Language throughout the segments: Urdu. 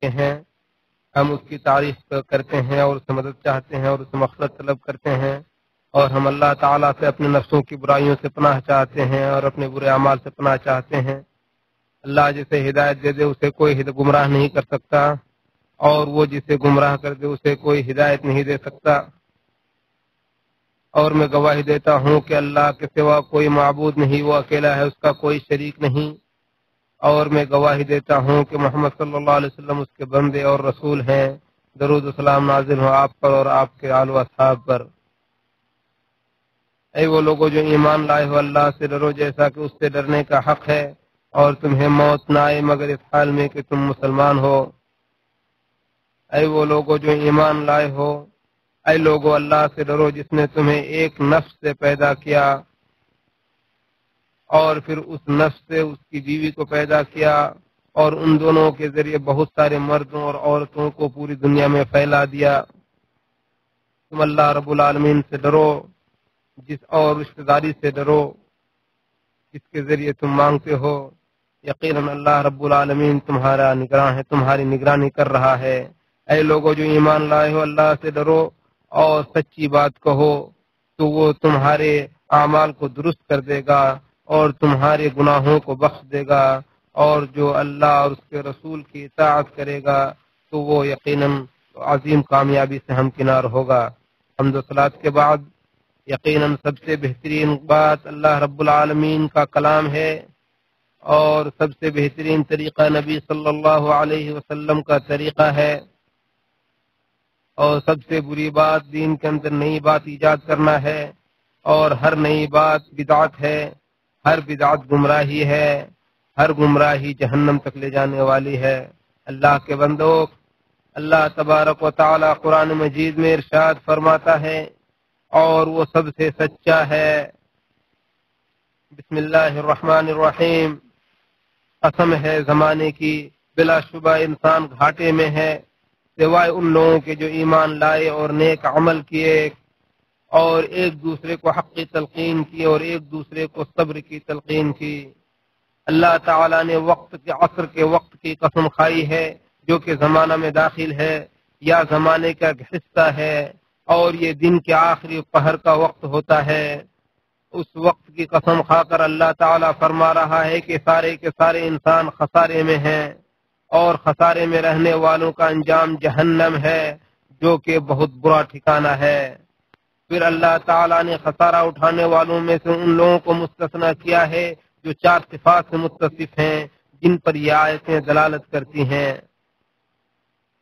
ہیں، ہم اس کی تعریف کرتے ہیں اور اس سے مدد چاہتے ہیں اور اس سے مغفرت طلب کرتے ہیں، اور ہم اللہ تعالیٰ سے اپنے نفسوں کی برائیوں سے پناہ چاہتے ہیں اور اپنے برے اعمال سے پناہ چاہتے ہیں۔ اللہ جسے ہدایت دے دے اسے کوئی گمراہ نہیں کر سکتا، اور وہ جسے گمراہ کر دے اسے کوئی ہدایت نہیں دے سکتا۔ اور میں گواہی دیتا ہوں کہ اللہ کے سوا کوئی معبود نہیں، وہ اکیلا ہے، اس کا کوئی شریک نہیں۔ اور میں گواہی دیتا ہوں کہ محمد صلی اللہ علیہ وسلم اس کے بندے اور رسول ہیں۔ درود و سلام نازل ہو آپ پر اور آپ کے آل و اصحاب پر۔ اے وہ لوگوں جو ایمان لائے ہو، اللہ سے ڈرو جیسا کہ اس سے ڈرنے کا حق ہے، اور تمہیں موت نہ آئے مگر اس حال میں کہ تم مسلمان ہو۔ اے وہ لوگوں جو ایمان لائے ہو، اے لوگو اللہ سے ڈرو جس نے تمہیں ایک نفس سے پیدا کیا اور پھر اس نفس سے اس کی بیوی کو پیدا کیا، اور ان دونوں کے ذریعے بہت سارے مردوں اور عورتوں کو پوری دنیا میں پھیلا دیا۔ تم اللہ رب العالمین سے ڈرو، جس اور رشتہ داری سے ڈرو جس کے ذریعے تم مانگتے ہو۔ یقیناً اللہ رب العالمین تمہارا نگراں ہے، تمہاری نگرانی کر رہا ہے۔ اے لوگوں جو ایمان لائے ہو، اللہ سے ڈرو اور سچی بات کہو، تو وہ تمہارے اعمال کو درست کر دے گا اور تمہارے گناہوں کو بخش دے گا، اور جو اللہ اور اس کے رسول کی اطاعت کرے گا تو وہ یقیناً عظیم کامیابی سے ہمکنار ہوگا۔ حمد و صلات کے بعد یقیناً سب سے بہترین بات اللہ رب العالمین کا کلام ہے، اور سب سے بہترین طریقہ نبی صلی اللہ علیہ وسلم کا طریقہ ہے، اور سب سے بری بات دین کے اندر نئی بات ایجاد کرنا ہے، اور ہر نئی بات بدعت ہے، ہر بدعت گمراہی ہے، ہر گمراہی جہنم تک لے جانے والی ہے۔ اللہ کے بندو، اللہ تبارک و تعالی قرآن مجید میں ارشاد فرماتا ہے، اور وہ سب سے سچا ہے۔ بسم اللہ الرحمن الرحیم۔ قسم ہے زمانے کی، بلا شبہ انسان گھاٹے میں ہے، سوائے ان لوگوں کے جو ایمان لائے اور نیک عمل کیے، اور ایک دوسرے کو حق کی تلقین کی اور ایک دوسرے کو صبر کی تلقین کی۔ اللہ تعالیٰ نے وقت کے عصر کے وقت کی قسم کھائی ہے، جو کہ زمانہ میں داخل ہے یا زمانے کا حصہ ہے، اور یہ دن کے آخری پہر کا وقت ہوتا ہے۔ اس وقت کی قسم کھا کر اللہ تعالیٰ فرما رہا ہے کہ سارے کے سارے انسان خسارے میں ہیں، اور خسارے میں رہنے والوں کا انجام جہنم ہے، جو کہ بہت برا ٹھکانہ ہے۔ پھر اللہ تعالیٰ نے خسارہ اٹھانے والوں میں سے ان لوگوں کو مستثنی کیا ہے جو 4 صفات سے متصف ہیں، جن پر یہ آیتیں دلالت کرتی ہیں۔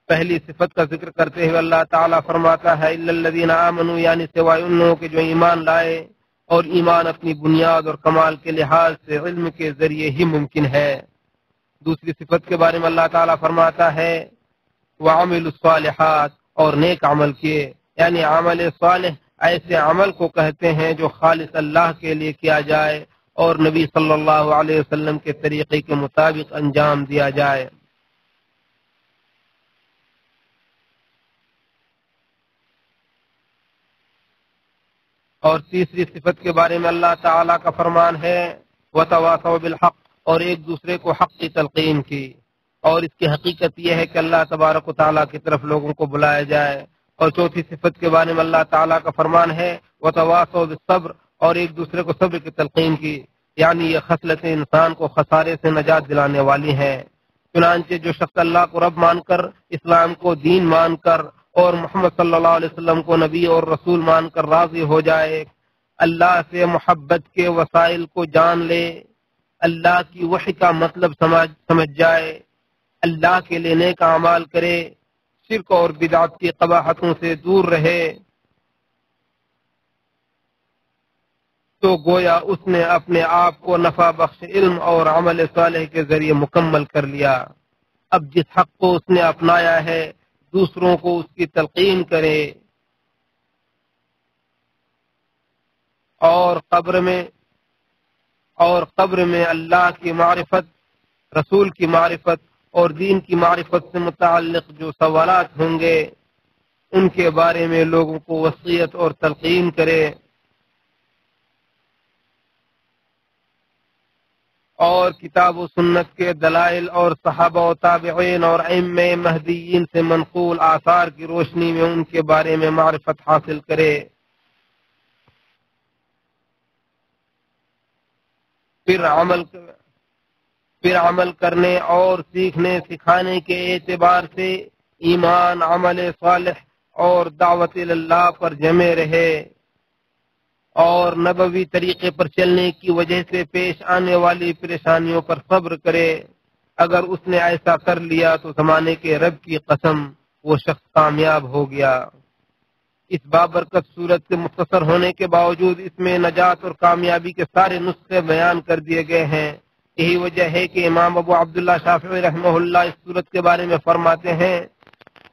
پہلی صفت کا ذکر کرتے ہوئے اللہ تعالیٰ فرماتا ہے الا الذین آمنوا، یعنی سوائے ان لوگوں کے جو ایمان لائے، اور ایمان اپنی بنیاد اور کمال کے لحاظ سے علم کے ذریعے ہی ممکن ہے۔ دوسری صفت کے بارے میں اللہ تعالیٰ فرماتا ہے وعملوا الصالحات، اور نیک عمل کیے، یعنی عمل صالح ایسے عمل کو کہتے ہیں جو خالص اللہ کے لیے کیا جائے اور نبی صلی اللہ علیہ وسلم کے طریقے کے مطابق انجام دیا جائے۔ اور تیسری صفت کے بارے میں اللہ تعالیٰ کا فرمان ہے وتواصوا بالحق، اور ایک دوسرے کو حق کی تلقین کی۔ اور اس کی حقیقت یہ ہے کہ اللہ تبارک و تعالیٰ کی طرف لوگوں کو بلایا جائے۔ اور چوتھی صفت کے بارے میں اللہ تعالیٰ کا فرمان ہے وتواصوا بالصبر، اور ایک دوسرے کو صبر کی تلقین کی، یعنی یہ خصلتیں انسان کو خسارے سے نجات دلانے والی ہیں۔ چنانچہ جو شخص اللہ کو رب مان کر، اسلام کو دین مان کر، اور محمد صلی اللہ علیہ وسلم کو نبی اور رسول مان کر راضی ہو جائے، اللہ سے محبت کے وسائل کو جان لے، اللہ کی وحی کا مطلب سمجھ جائے، اللہ کے لیے نیک اعمال کرے، شرک اور بدعت کی قباحتوں سے دور رہے، تو گویا اس نے اپنے آپ کو نفع بخش علم اور عمل صالح کے ذریعے مکمل کر لیا۔ اب جس حق کو اس نے اپنایا ہے، دوسروں کو اس کی تلقین کرے، اور قبر میں اللہ کی معرفت، رسول کی معرفت اور دین کی معرفت سے متعلق جو سوالات ہوں گے، ان کے بارے میں لوگوں کو وصیت اور تلقین کرے۔ اور کتاب و سنت کے دلائل اور صحابہ و تابعین اور ائمہ مہدیین سے منقول آثار کی روشنی میں ان کے بارے میں معرفت حاصل کرے۔ پھر عمل کرنے اور سیکھنے سکھانے کے اعتبار سے ایمان، عمل صالح اور دعوت اللہ پر جمے رہے اور نبوی طریقے پر چلنے کی وجہ سے پیش آنے والی پریشانیوں پر صبر کرے۔ اگر اس نے ایسا کر لیا تو زمانے کے رب کی قسم وہ شخص کامیاب ہو گیا۔ اس بابرکت صورت کے مختصر ہونے کے باوجود اس میں نجات اور کامیابی کے سارے نسخے بیان کر دیے گئے ہیں۔ یہی وجہ ہے کہ امام ابو عبداللہ شافعی رحمہ اللہ اس صورت کے بارے میں فرماتے ہیں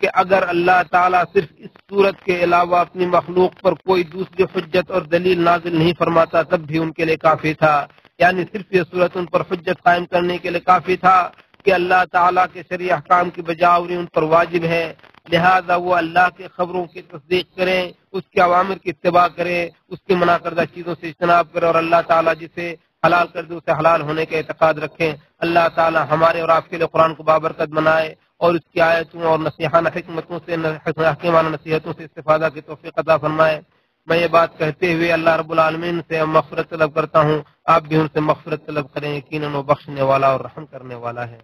کہ اگر اللہ تعالیٰ صرف اس صورت کے علاوہ اپنی مخلوق پر کوئی دوسری حجت اور دلیل نازل نہیں فرماتا تب بھی ان کے لیے کافی تھا، یعنی صرف یہ صورت ان پر حجت قائم کرنے کے لیے کافی تھا کہ اللہ تعالیٰ کے شرعی احکام کی بجاوری ان پر واجب ہے، لہذا وہ اللہ کے خبروں کی تصدیق کریں، اس کے اوامر کی اتباع کریں، اس کے منع کردہ چیزوں سے اجتناب کریں اور اللہ تعالیٰ جسے حلال کر دے اسے حلال ہونے کا اعتقاد رکھیں۔ اللہ تعالیٰ ہمارے اور آپ کے لیے قرآن کو بابرکت بنائے اور اس کی آیتوں اور نصیحانہ حکمتوں سے حکیمانہ نصیحتوں سے استفادہ کی توفیق عطا فرمائے۔ میں یہ بات کہتے ہوئے اللہ رب العالمین سے مغفرت طلب کرتا ہوں، آپ بھی ان سے مغفرت طلب کریں، یقیناً وہ بخشنے والا اور رحم کرنے والا ہے۔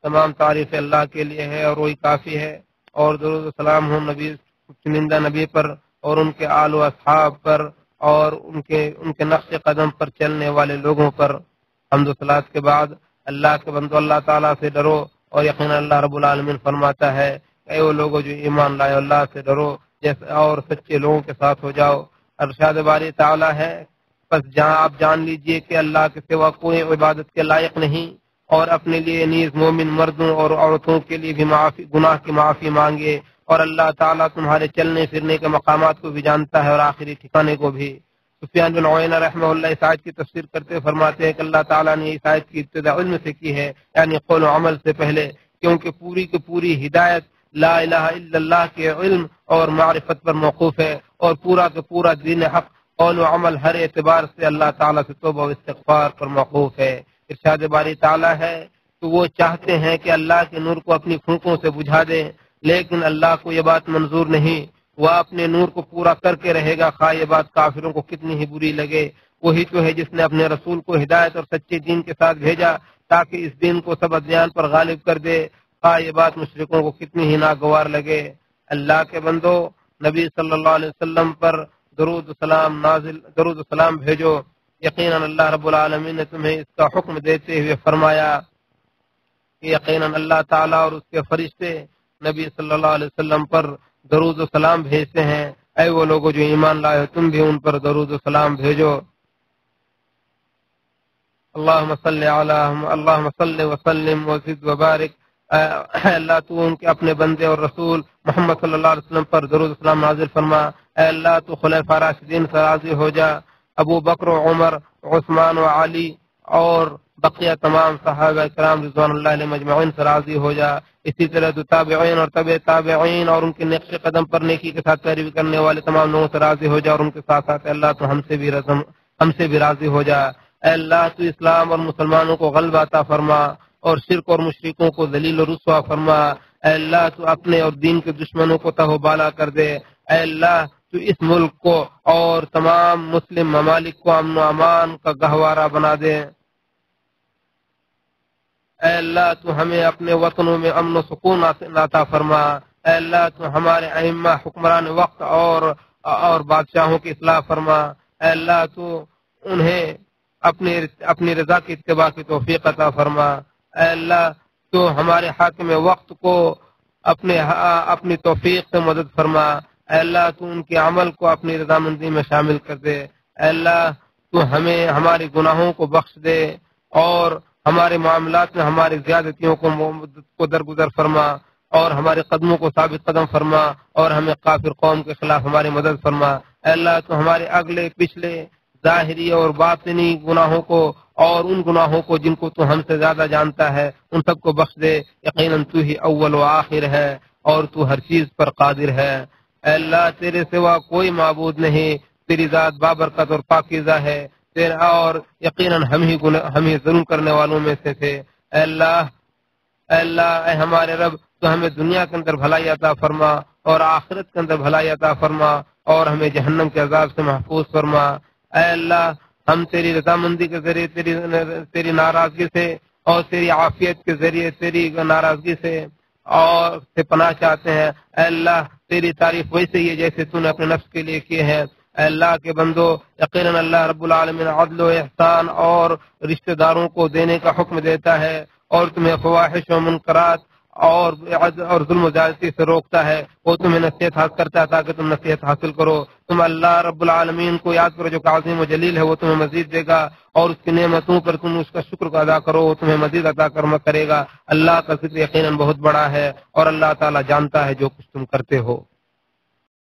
تمام تعریف اللہ کے لیے ہے اور وہی کافی ہے، اور درود و سلام ہوں نبی چنندہ نبی پر اور ان کے آل و اصحاب پر اور ان کے نقش قدم پر چلنے والے لوگوں پر۔ حمد و صلات کے بعد اللہ کے بندو، اللہ تعالیٰ سے ڈرو، اور یقینا اللہ رب العالمین فرماتا ہے اے وہ لوگوں جو ایمان لائے اللہ سے ڈرو جیسے اور سچے لوگوں کے ساتھ ہو جاؤ۔ ارشاد باری تعالیٰ ہے بس آپ جان لیجئے کہ اللہ کے سوا کوئی عبادت کے لائق نہیں، اور اپنے لیے نیز مومن مردوں اور عورتوں کے لیے بھی گناہ کی معافی مانگے، اور اللہ تعالیٰ تمہارے چلنے پھرنے کے مقامات کو بھی جانتا ہے اور آخری ٹھکانے کو بھی۔ سفیان بن عیینہ رحمہ اللہ اس آیت کی تفسیر کرتے فرماتے ہیں کہ اللہ تعالیٰ نے اس آیت کی ابتدا علم سے کی ہے، یعنی قول و عمل سے پہلے، کیونکہ پوری کی پوری ہدایت لا الہ الا اللہ کے علم اور معرفت پر موقوف ہے، اور پورا کا پورا دین حق قول و عمل ہر اعتبار سے اللہ تعالیٰ سے توبہ و استغفار پر موقوف ہے۔ ارشاد باری تعالیٰ ہے تو وہ چاہتے ہیں کہ اللہ کے نور کو اپنی پھونکوں سے بجھا دیں، لیکن اللہ کو یہ بات منظور نہیں، وہ اپنے نور کو پورا کر کے رہے گا، خواہ یہ بات کافروں کو کتنی ہی بری لگے۔ وہی تو ہے جس نے اپنے رسول کو ہدایت اور سچے دین کے ساتھ بھیجا تاکہ اس دین کو سب ادیان پر غالب کر دے، خواہ یہ بات مشرکوں کو کتنی ہی ناگوار لگے۔ اللہ کے بندو، نبی صلی اللہ علیہ وسلم پر درود و سلام بھیجو، یقیناً اللہ رب العالمین نے تمہیں اس کا حکم دیتے ہوئے فرمایا کہ یقیناً اللہ تعالیٰ اور اس کے فرشتے نبی صلی اللہ علیہ وسلم پر درود و سلام بھیجتے ہیں۔ اے وہ لوگوں جو ایمان لائے تم بھی ان پر درود و سلام بھیجو۔ اللہم صلی وسلم وزد وبارک۔ اے اللہ تو ان کے اپنے بندے اور رسول محمد صلی اللہ علیہ وسلم پر درود و سلام نازل فرما۔ اے اللہ تو خلفاء راشدین سے راضی ہو جا، ابو بکر و عمر، عثمان و علی اور بقیہ تمام صحابہ کرام رضوان اللہ علیہ مجمعین سے راضی ہو جا۔ اسی طرح تو تابعین اور تبع تابعین اور ان کے نقش قدم پر نیکی کے ساتھ پیروی کرنے والے تمام لوگوں سے راضی ہو جا، اور ان کے ساتھ ساتھ اللہ تو ہم سے بھی راضی ہو جا۔ اے اللہ تو اسلام اور مسلمانوں کو غلبہ عطا فرما اور شرک اور مشرکوں کو ذلیل و رسوا فرما۔ اے اللہ تو اپنے اور دین کے دشمنوں کو تہ و بالا کر دے۔ اے اللہ تو اس ملک کو اور تمام مسلم ممالک کو امن و امان کا گہوارہ بنا دے۔ اے اللہ تو ہمیں اپنے وطنوں میں امن و سکون عطا فرما۔ اے اللہ تو ہمارے ائمہ حکمران وقت اور بادشاہوں کی اصلاح فرما۔ اے اللہ تو انہیں اپنی رضا کی اتباع کی توفیق عطا فرما۔ اے اللہ تو ہمارے حاکم وقت کو اپنی توفیق سے مدد فرما۔ اے اللہ تو ان کے عمل کو اپنی رضامندی میں شامل کر دے۔ اے اللہ تو ہمیں ہمارے گناہوں کو بخش دے اور ہمارے معاملات میں ہماری زیادتیوں کو درگزر فرما، اور ہمارے قدموں کو ثابت قدم فرما، اور ہمیں کافر قوم کے خلاف ہماری مدد فرما۔ اے اللہ تو ہمارے اگلے پچھلے ظاہری اور باطنی گناہوں کو اور ان گناہوں کو جن کو تو ہم سے زیادہ جانتا ہے ان سب کو بخش دے. یقیناً تو ہی اول و آخر ہے اور تو ہر چیز پر قادر ہے. اے اللہ تیرے سوا کوئی معبود نہیں، تیری ذات بابرکت اور پاکیزہ ہے. تیرا اور یقیناً ہم ہی ظلم کرنے والوں میں سے تھے. اے اللہ، اے اللہ، اے ہمارے رب، تو ہمیں دنیا کے اندر بھلائی عطا فرما اور آخرت کے اندر بھلائی عطا فرما اور ہمیں جہنم کے عذاب سے محفوظ فرما. اے اللہ، ہم تیری رضامندی کے ذریعے تیری ناراضگی سے اور تیری عافیت کے ذریعے تیری ناراضگی سے اور سے پناہ چاہتے ہیں. اے اللہ تیری تعریف ویسے ہی ہے جیسے تو نے اپنے نفس کے لیے کی ہے. اے اللہ کے بندو، یقیناً اللہ رب العالمین عدل و احسان اور رشتہ داروں کو دینے کا حکم دیتا ہے اور تمہیں فواحش و منکرات اور ظلم و زیادتی سے روکتا ہے. وہ تمہیں نصیحت حاصل کرتا ہے تاکہ تم نصیحت حاصل کرو. تم اللہ رب العالمین کو یاد کرو جو کہ عظیم و جلیل ہے، وہ تمہیں مزید دے گا اور اس کی نعمتوں پر تم اس کا شکر ادا کرو، وہ تمہیں مزید عطا کرے گا. اللہ کا ذکر یقیناً بہت بڑا ہے اور اللہ تعالیٰ جانتا ہے جو کچھ تم کرتے ہو.